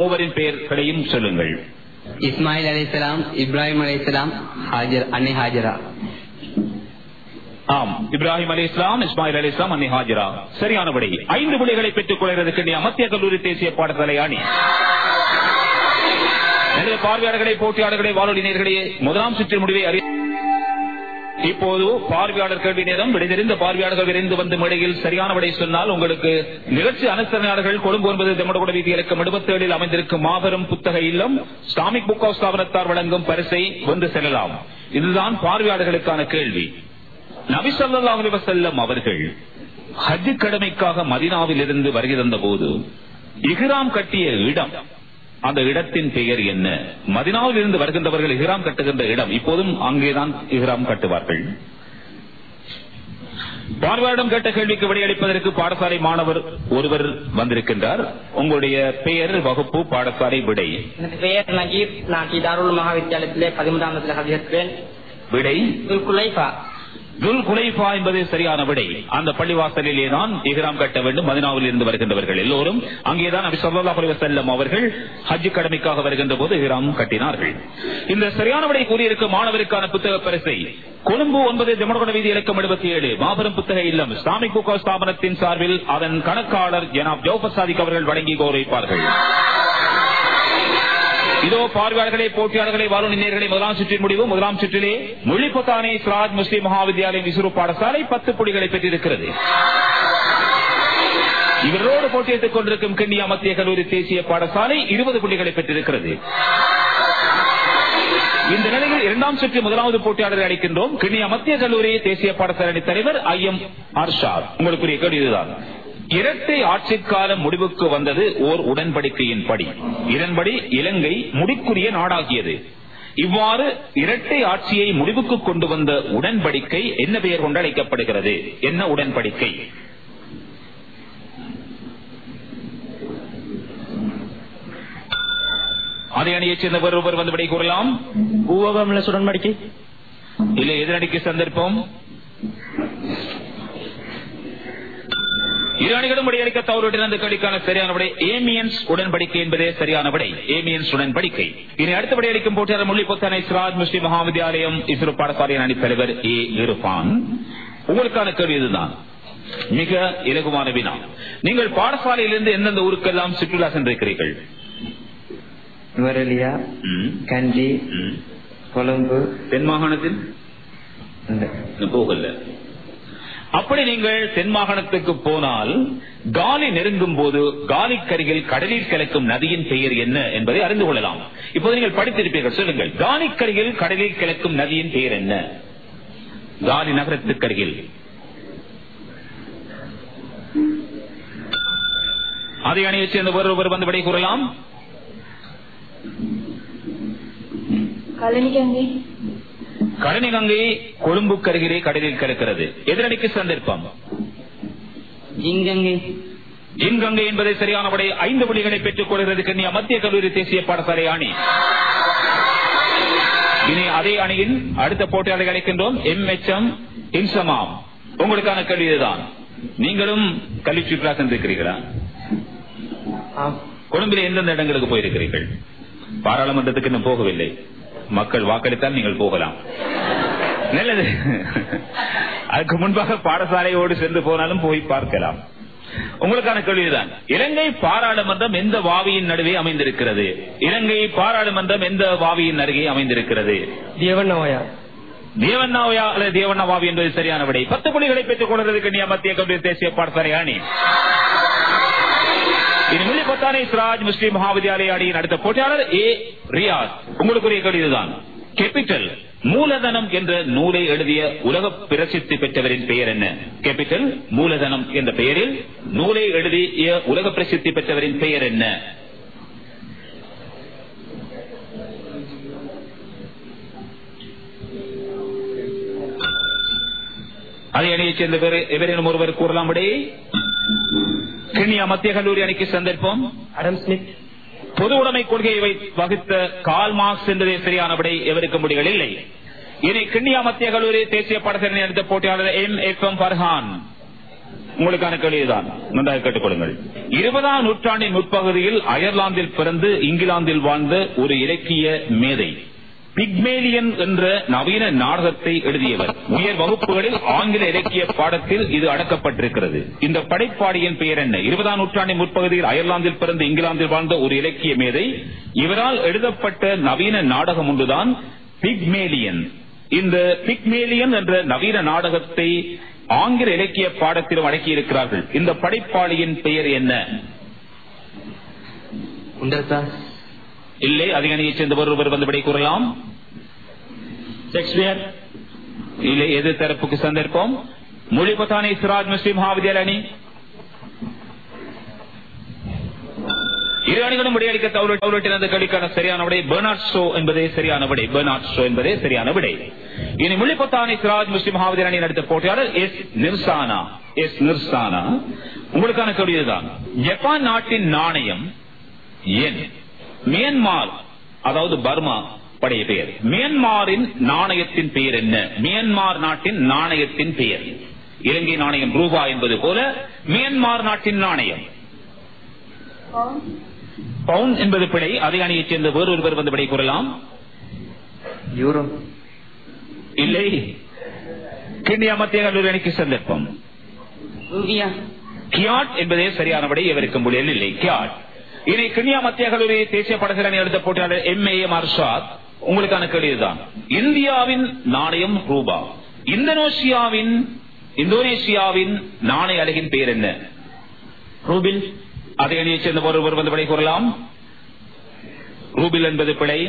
மூவரின் பெயர்களையும் சொல்லுங்கள். இஸ்மாயில் அலைஹிஸ்ஸலாம், இப்ராஹிம் அலைஹிஸ்ஸலாம், அன்னை ஹாஜரா. ஆம், இப்ராஹிம் அலைஹிஸ்ஸலாம், இஸ்மாயில் அலைஹிஸ்ஸலாம், அன்னை ஹாஜரா. சரியான விடை. 5 புள்ளிகளை பெற்றுக் கொள்கிறதுக்கு மத்திய கல்லூரி தேசிய பாடசாலை அணி. எனது பார்வையாளர்களை, போட்டியாளர்களை, வானொலி நேயர்களே, முதலாம் சுற்று முடிவை இப்போது பார்வையாளர் கேள்வி நேரம். விடைதெறிந்த பார்வையாளர்கள் விரைந்து வந்து மேடையில் சரியான விடை சொன்னால் உங்களுக்கு நிகழ்ச்சி அனுசரணையாளர்கள் கொழும்பு 9 தெமடகுட வீதி இலக்கம் 77 அமைந்திருக்கும் மாபெரும் புத்தக இல்லம் இஸ்லாமிக் புக் ஹவுஸ் ஸ்தாபனத்தார் வழங்கும் பரிசை வென்று செல்லலாம். இதுதான் பார்வையாளர்களுக்கான கேள்வி. நபி ஸல்லல்லாஹு அலைஹி வஸல்லம் அவர்கள் ஹஜ் கடமைக்காக மதீனாவில் இருந்து வருகை தந்த போது இஹ்ராம் கட்டிய இடம், அந்த இடத்தின் பெயர் என்ன? மதீனாவில் இருந்து வருகின்றவர்கள் இஹ்ராம் கட்டுகின்ற இடம், இப்போதும் அங்கேதான் இஹ்ராம் கட்டுவார்கள். பார்வையாளரிடம் கேட்ட கேள்விக்கு விடையளிப்பதற்கு பாடசாலை மாணவர் ஒருவர் வந்திருக்கின்றார். உங்களுடைய பெயர், வகுப்பு, பாடசாலை, விடை. பெயர் நகீர். நான் தாருல் மகாவித்யாலயத்திலே 13ஆம் வகுப்பில் ஹஜ்ஜிக்கிறேன். விடை துல் குலைஃபா என்பது சரியான விடை. அந்த பள்ளிவாசலிலே தான் இஹ்ராம் கட்ட வேண்டும். மதீனாவில் இருந்து வருகின்றவர்கள் எல்லோரும் அங்கேதான் நபி ஸல்லல்லாஹு அலைஹி வஸல்லம் அவர்கள் ஹஜ் கடமைக்காக வருகின்ற போது இஹ்ராம் கட்டினார்கள். இந்த சரியான விடை கூறியிருக்கும் மாணவருக்கான புத்தக பரிசை கொழும்பு 9 தெமடகுட வீதி இலக்கம் 77 மாபெரும் புத்தக இல்லம் இஸ்லாமிக் புக் ஹவுஸ் ஸ்தாபனத்தின் சார்பில் அதன் கணக்காளர் ஜனாப் ஜௌஃபர் சாதிக் அவர்கள் வழங்கி கௌரவிப்பார்கள். இதோ பார்வையாளர்களே, போட்டியாளர்களே, வானொலி நேயர்களே, முதலாம் சுற்றின் முடிவு. முதலாம் சுற்றிலே முள்ளிப்பத்தானை சிராஜ் முஸ்லிம் மகாவித்யாலயம் இஸ்ரோ பாடசாலை 10 புள்ளிகளை பெற்றிருக்கிறது. இவரோடு போட்டியிட்டுக் கொண்டிருக்கும் கிண்ணியா மத்திய கல்லூரி தேசிய பாடசாலை 20 புள்ளிகளை பெற்றிருக்கிறது. இந்த நிலையில் 2ஆம் சுற்று முதலாவது போட்டியாளரை அளிக்கின்றோம். கிண்ணியா மத்திய கல்லூரி தேசிய பாடசாலை தலைவர் ஐஎம் அர்ஷாத். உங்களுக்குரிய கேள்வி இதுதான். இரட்டை ஆட்சிக்காலம் முடிவுக்கு வந்தது ஓர் உடன்படிக்கையின் படி. இதன்படி இலங்கை முடிக்குரிய நாடாகியது. இவ்வாறு இரட்டை ஆட்சியை முடிவுக்கு கொண்டு வந்த உடன்படிக்கை என்ன பெயர் கொண்டு அழைக்கப்படுகிறது? என்ன உடன்படிக்கை? அதே அணியைச் சேர்ந்த ஒருவர் வந்து விடை கூறலாம். உடன்படிக்கை இல்லை, எதிரணிக்கு சந்தர்ப்பம். இரு அணிகளும் விடையளிக்க தவறுவிட்ட அந்த கேள்விக்கான சரியான விடை ஏமியன்ஸ் உடன்படிக்கை என்பதே சரியான விடை. ஏமியன்ஸ் உடன்படிக்கை. இனி அடுத்த விடையளிக்கும் போட்டியாளர் முள்ளிப்பத்தானை சிராஜ் முஸ்லிம் மகாவித்யாலயம் இஸ்ரோ பாடசாலையின் அணி தலைவர் ஏ இர்ஃபான். உங்களுக்கான கேள்வி இதுதான். மிக இலகுவான வினா. நீங்கள் பாடசாலையிலிருந்து எந்தெந்த ஊருக்கெல்லாம் சுற்றுலா சென்றிருக்கிறீர்கள்? நுவரெலியா, கண்டி, கொழும்பு. தென் மாகாணத்தில் போகல. அப்படி நீங்கள் தென் மாகாணத்துக்கு போனால் காலி நெருங்கும் போது காலிக்கரையில் கடலில் கிளக்கும் நதியின் பெயர் என்ன என்பதை அறிந்து கொள்ளலாம். இப்போது நீங்கள் படித்திருப்பீர்கள். சொல்லுங்கள், காலிக்கரையில் கடலில் கிளக்கும் நதியின் பெயர் என்ன? காலி நகரத்துக்கரையில். அதை அணியைச் சேர்ந்த ஒருவர் வந்து விடை கூறலாம். கடனி கங்கை கொழும்பு கருகிலே கடலில் கலக்கிறது. எதிரணிக்கு சந்தர்ப்பம். ஜின்கங்கை என்பதை சரியான விடை. 5 புள்ளிகளை பெற்றுக் கொள்கிறது கிண்ணியா மத்திய கல்லூரி தேசிய பாடசாலை அணி. இனி அதே அணியின் அடுத்த போட்டியாளரை அழைக்கின்றோம். MHM இன்சமாம். உங்களுக்கான கேள்வி இதுதான். நீங்களும் கல்வி சுற்றுலா சென்றிருக்கிறீர்களா? கொழும்பில் எந்தெந்த இடங்களுக்கு போயிருக்கிறீர்கள்? பாராளுமன்றத்துக்கு இன்னும் போகவில்லை. மக்கள் வாக்களித்தால் நீங்கள் போகலாம். நல்லது. அதுக்கு முன்பாக பாடசாலையோடு சென்று போனாலும் போய் பார்க்கலாம். உங்களுக்கான கேள்விதான். இலங்கை பாராளுமன்றம் எந்த வாவியின் நடுவே அமைந்திருக்கிறது? இலங்கை பாராளுமன்றம் எந்த வாவியின் அருகே அமைந்திருக்கிறது? தேவண்ணாவயா அல்லது தேவண்ணா வாவி என்பது சரியான விடை. 10 புள்ளிகளை பெற்றுக் கொள்கிறது கிண்ணியா மத்திய கல்லூரி தேசிய பாடசாலை அணி. முள்ளிப்பத்தானை சிராஜ் முஸ்லிம் மகாவித்யாலய அணியின் அடுத்த போட்டியாளர் ஏ ரியாஸ். உங்களுக்குரிய கேள்வி இதுதான். கேபிட்டல் மூலதனம் என்ற நூலை எழுதிய உலக பிரசித்தி பெற்றவரின் பெயர் என்ன? கேபிட்டல் மூலதனம் என்ற பெயரில் நூலை எழுதிய உலக பிரசித்தி பெற்றவரின் பெயர் என்ன? அதை அணியைச் சேர்ந்த எவரேனும் ஒருவர் கூறலாம் விடை. கிண்ணியா மத்திய கல்லூரி அணிக்கு சந்தர்ப்பம். அடம் ஸ்மித். பொது உடைமை கொள்கையை வகுத்த கார்ல் மார்க்ஸ் என்பதே சரியான விடை. எவருக்கு முடிகள் இல்லை. இனி கிண்ணியா மத்திய கல்லூரி தேசிய பாடசாலை அடுத்த போட்டியாளர் MFM ஃபர்ஹான். உங்களுக்கான கேள்விதான், நன்றாக கேட்டுக்கொள்ளுங்கள். 20ஆம் நூற்றாண்டின் முற்பகுதியில் அயர்லாந்தில் பிறந்து இங்கிலாந்தில் வாழ்ந்த ஒரு இலக்கிய மேதை பிக்மேலியன் என்ற நவீன நாடகத்தை எழுதியவர். உயர் வகுப்புகளில் ஆங்கில இலக்கிய பாடத்தில் இது அடக்கப்பட்டிருக்கிறது. இந்த படைப்பாளியின் பெயர் என்ன? 20ஆம் நூற்றாண்டின் முற்பகுதியில் அயர்லாந்தில் பிறந்து இங்கிலாந்தில் வாழ்ந்த ஒரு இலக்கிய மேதை, இவரால் எழுதப்பட்ட நவீன நாடகம் ஒன்றுதான் பிக்மேலியன். இந்த பிக்மேலியன் என்ற நவீன நாடகத்தை ஆங்கில இலக்கிய பாடத்திலும் அடக்கியிருக்கிறார்கள். இந்த படைப்பாளியின் பெயர் என்ன? இல்லை, அதிகணியைச் சேர்ந்தவர் ஒருவர் வந்து விடை கூறலாம். ஷேக்ஸ்பியர் இல்லை. எதிர் தரப்புக்கு சந்தர்ப்பம். முலிபத்தானி சிராஜ் முஸ்லிம் மகாவித்யாலய அணி. இரு அணிகளும் விடையளிக்க தவறிட்டிருந்த கேள்விக்கான சரியான விடை பெர்னார்ட் ஷோ என்பதே சரியான விடை. பெர்னார்ட் ஷோ என்பதே சரியான விடை. இனி முலிபத்தானி சிராஜ் முஸ்லிம் மகாவித்யாலய அணி நடத்த போட்டியாளர் எஸ் நிர்சானா. எஸ் நிர்சானா, உங்களுக்கான கேள்விதான். ஜப்பான் நாட்டின் நாணயம் ஏன்? மியான்மர், அதாவது பர்மா படைய பெயர். மியான்மரின் நாணயத்தின் பெயர் என்ன? மியான்மர் நாட்டின் நாணயத்தின் பெயர். இலங்கை நாணயம் ரூபா என்பது போல மியான்மர் நாட்டின் நாணயம் பவுண்ட் என்பது பிழை. அதே அணியைச் சேர்ந்த வேறொருவர் வந்து விடை கூறலாம். யூரோ இல்லை. கிண்ணியா மத்திய கல்லூரி அணிக்கு சந்தர்ப்பம். கியாட் என்பதே சரியான விடை. எவருக்கு முடியல் இல்லை. கியாட். இனி கிண்ணியா மத்திய கல்லூரி தேசிய படகு அணி எடுத்த போட்டியாளர் MAM அர்ஷாத், உங்களுக்கான கேள்விதான். இந்தியாவின் நாணயம் ரூபா. இந்தோனேஷியாவின் நாணய அலகின் பெயர் என்ன? ரூபில். அதே அணியைச் சேர்ந்த ஒருவர் வந்து விடை கூறலாம். ரூபில் என்பது பிழை.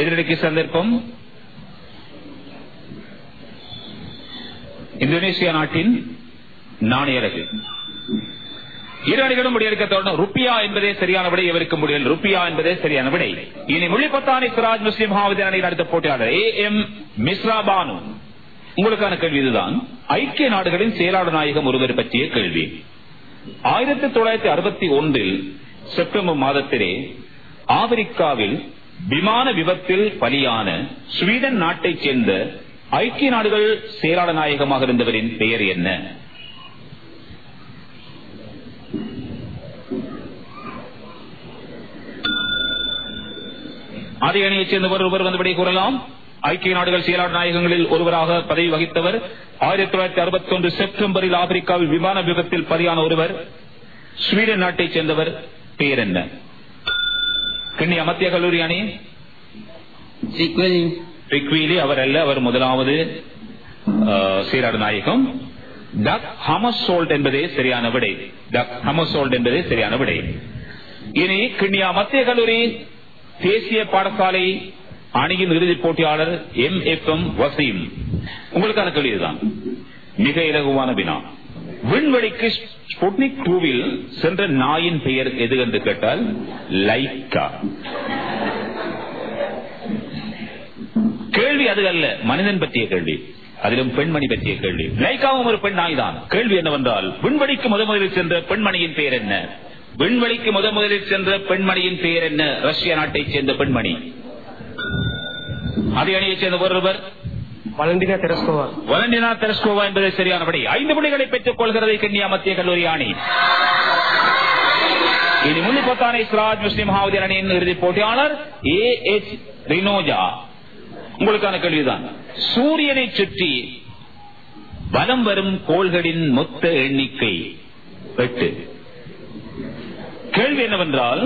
எதிரடிக்கு சந்தர்ப்பம். இந்தோனேஷியா நாட்டின் நாணய அலகு. இரு அணிகளும் முடியெடுக்க தொடர்ந்து ருப்பியா என்பதே சரியான விடை. எவருக்கு முடியல்? ருப்பியா என்பதே சரியான விடை. இனி முலிபத்தானி சிராஜ் முஸ்லிம் மகாவித்யாலய அணி நடத்த போட்டியாளர் AM மிஸ்ரா பானு, உங்களுக்கான கேள்வி இதுதான். ஐக்கிய நாடுகளின் செயலாளர் நாயகம் ஒருவர் பற்றிய கேள்வி. 1961 செப்டம்பர் மாதத்திலே ஆப்பிரிக்காவில் விமான விபத்தில் பலியான ஸ்வீடன் நாட்டைச் சேர்ந்த ஐக்கிய நாடுகள் செயலாளர் நாயகமாக இருந்தவரின் பெயர் என்ன? அதே அணியைச் சேர்ந்த ஒருவர் வந்து விடை கூறலாம். ஐக்கிய நாடுகள் செயலாளர் நாயகங்களில் ஒருவராக பதவி வகித்தவர். 1961 செப்டம்பரில் ஆப்பிரிக்காவில் விமான விபத்தில் பலியான ஒருவர் ஸ்வீடன் நாட்டைச் சேர்ந்தவர். பெயர் என்ன? கிண்ணியா மத்திய கல்லூரி அணி. பிக்வீலி அவர் அல்ல. அவர் முதலாவது செயலாளர் நாயகம். டக் ஹமர்சோல்ட் என்பதே சரியான விடை. டக் ஹமர்சோல்ட் என்பதே சரியான விடை. இனி கிண்ணியா மத்திய கல்லூரி தேசிய பாடசாலை அணியின் இறுதிப் போட்டியாளர் MFM வசீம், உங்களுக்கான கேள்விதான். மிக இலகுவான வினா. விண்வெளிக்கு ஸ்புட்னிக் 2 சென்ற நாயின் பெயர் எது என்று கேட்டால் லைக்கா. கேள்வி அது அல்ல, மனிதன் பற்றிய கேள்வி, அதிலும் பெண்மணி பற்றிய கேள்வி. லைக்காவும் ஒரு பெண் நாய் தான். கேள்வி என்னவென்றால் விண்வெளிக்கு முதலில் சென்ற பெண்மணியின் பெயர் என்ன? விண்வெளிக்கு முதலில் சென்ற பெண்மணியின் பெயர் என்ன? ரஷ்யா நாட்டைச் சேர்ந்த பெண்மணி. அதே அணியைச் சேர்ந்த ஒருவர் வலண்டினா தெரஸ்கோவா. வலண்டினா தெரஸ்கோவா என்பதை சரியான விடை. 5 புள்ளிகளை பெற்றுக் கொள்கிறது கிண்ணியா மத்திய கல்லூரி அணி. இனி முலிபத்தானி சிராஜ் முஸ்லிம் மகாவித்யாலய அணியின் இறுதிப் போட்டியாளர் AH ரினோஜா, உங்களுக்கான கேள்விதான். சூரியனை சுற்றி வலம் வரும் கோள்களின் மொத்த எண்ணிக்கை 8. கேள்வி என்னவென்றால்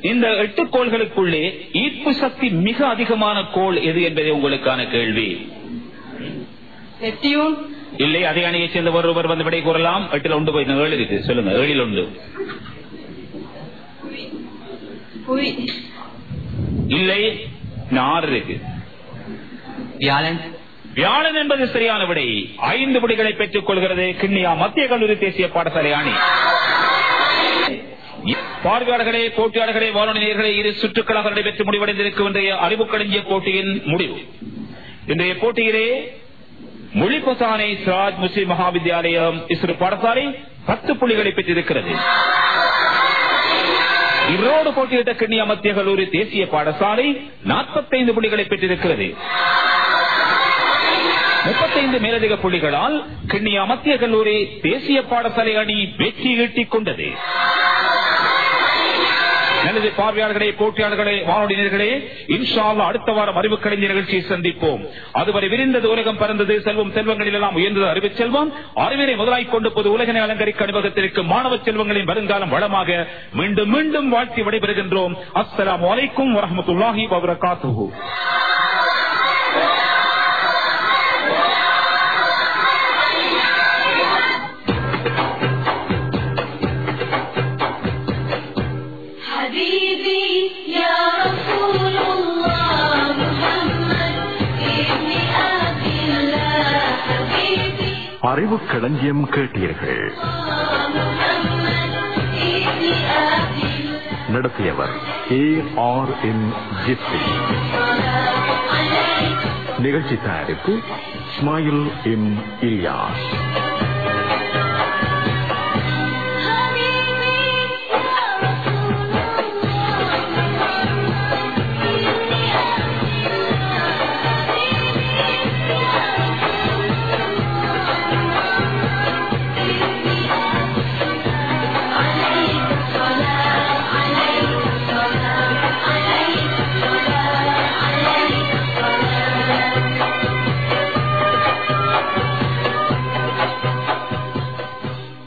இந்த 8 கோள்களுக்குள்ளே ஈர்ப்பு சக்தி மிக அதிகமான கோள் எது என்பதே உங்களுக்கான கேள்வி. இல்லை. அதே அணியைச் சேர்ந்த ஒருவர் வந்து விடை கூறலாம். 8 ஒன்று போய் 7 இருக்கு. சொல்லுங்க. 7 ஒன்று. இல்லை. 6 இருக்கு. வியாழன் என்பது சரியான விடை. 5 புள்ளிகளை பெற்றுக் கொள்கிறது கிண்ணியா மத்திய கல்லூரி தேசிய பாடசாலை அணி. பார்வையாளர்களே, போட்டியாளர்களே, வானொலியர்களே, இரு சுற்றுக்களாக நடைபெற்று முடிவடைந்திருக்கும் இன்றைய அறிவுக்களஞ்சிய போட்டியின் முடிவு. இன்றைய போட்டியிலே முலிபத்தானி சிராஜ் முஸ்லிம் மகாவித்யாலயம் இஸ்ரு பாடசாலை 10 புள்ளிகளை பெற்றிருக்கிறது. இவரோடு போட்டியிட்ட கிண்ணியா மத்திய கல்லூரி தேசிய பாடசாலை 45 புள்ளிகளை பெற்றிருக்கிறது. 35 மேலதிக புள்ளிகளால் கிண்ணியா மத்திய கல்லூரி தேசிய பாடசாலை அணி வெற்றி ஈட்டிக் கொண்டது. நல்லது பார்வையாளர்களே, போட்டியாளர்களே, வானொலியினர்களே, இன்ஷா அல்லாஹ் அடுத்த வாரம் அறிவு கலைஞர் நிகழ்ச்சியை சந்திப்போம். அதுவரை விரிந்தது உலகம் பறந்தது, செல்வம் செல்வங்களில் எல்லாம் உயர்ந்தது அறிவு செல்வம். அறிவினை முதலாய் கொண்டு பொது உலகினை அலங்கரிக்க அணிவகுத்திருக்கும் மாணவ செல்வங்களின் வருங்காலம் வளமாக மீண்டும் மீண்டும் வாழ்த்தி விடைபெறுகின்றோம். அஸ்ஸலாமு அலைக்கும் வரஹ்மத்துல்லாஹி வபரகாத்துஹு. அறிவு களஞ்சியம் கேட்டீர்கள். நடத்தியவர் ARN ஜிப்ரி. நிகழ்ச்சி தயாரிப்பு இஸ்மாயில் M. இலியாஸ்.